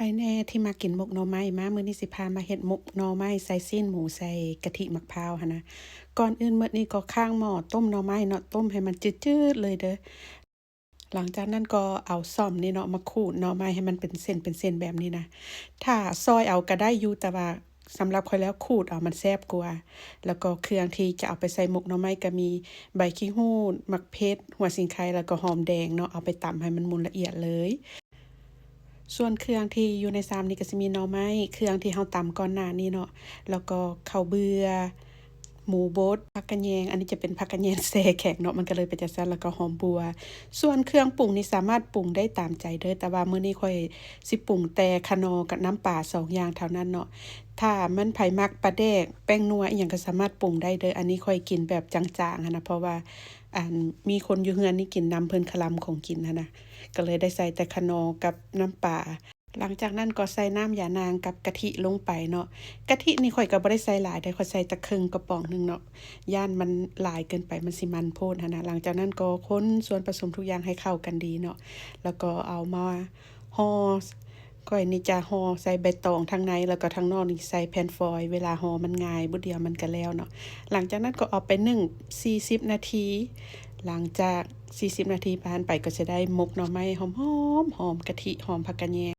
ภายแน่ที่มากินหมกหน่อไม้มามื้อนี้สิพามาเฮ็ดหมกหน่อไม้ใส่ซีนหมูใส่กะทิมะพร้าวหันนะก่อนอื่นมื้อนี้ก็ข้างหม้อต้มหน่อไม้เนาะต้มให้มันจืดๆเลยเด้อหลังจากนั้นก็เอาส้อมนี่เนาะมาขูดหน่อไม้ให้มันเป็นเส้นเป็นเส้นแบบนี้นะถ้าซอยเอาก็ได้อยู่แต่ว่าสำหรับข้อยแล้วขูดเอามันแซ่บกว่าแล้วก็เครื่องที่จะเอาไปใส่หมกหน่อไม้ก็มีใบขี้หูดมะเขือหัวสิงไคแล้วก็หอมแดงเนาะเอาไปตำให้มันมุนละเอียดเลย ส่วนเครื่องที่อยู่ในซามนี่ก็สิมีหน่อไม้เครื่องที่เฮาตำก่อนหน้านี้เนาะแล้วก็ข้าวเบื่อหมูบดผักกะแยงอันนี้จะเป็นผักกะแยงแช่แข็งเนาะมันก็เลยเป็นจังซั่นแล้วก็หอมบัวส่วนเครื่องปรุงนี่สามารถปรุงได้ตามใจเด้อแต่ว่ามื้อนี้ข้อยสิปรุงแต่คะนอร์กับน้ำปลา2อย่างเท่านั้นเนาะถ้ามันไผมักปลาแดกแป้งนัวอิหยังก็สามารถปรุงได้เด้ออันนี้ข้อยกินแบบจางๆหั้นนะเพราะว่ามีคนอยู่เฮือนนี่กินนำเพิ่นคลำของกินหั้นนะก็เลยได้ใส่แต่คะนอร์กับน้ำปลา หลังจากนั้นก็ใส่น้ำยานางกับกะทิลงไปเนาะกะทินี่ข้อยก็บ่ได้ใส่หลายได้ข้อยใส่แต่ครึ่งกระป๋องหนึงเนาะย่านมันหลายเกินไปมันสิมันโพดหั้นน่ะหลังจากนั้นก็คนส่วนผสมทุกอย่างให้เข้ากันดีเนาะแล้วก็เอามาห่อก้อยนี่จะห่อใส่ใบตองทางในแล้วก็ทางนอกนี่ใส่แผ่นฟอยล์เวลาห่อมันง่ายบุเดียวมันก็แล้วเนาะหลังจากนั้นก็เอาไปนึ่ง40นาทีหลังจาก40นาทีผ่านไปก็จะได้หมกหน่อไม้หอมๆหอมกะทิหอมผักกะแยง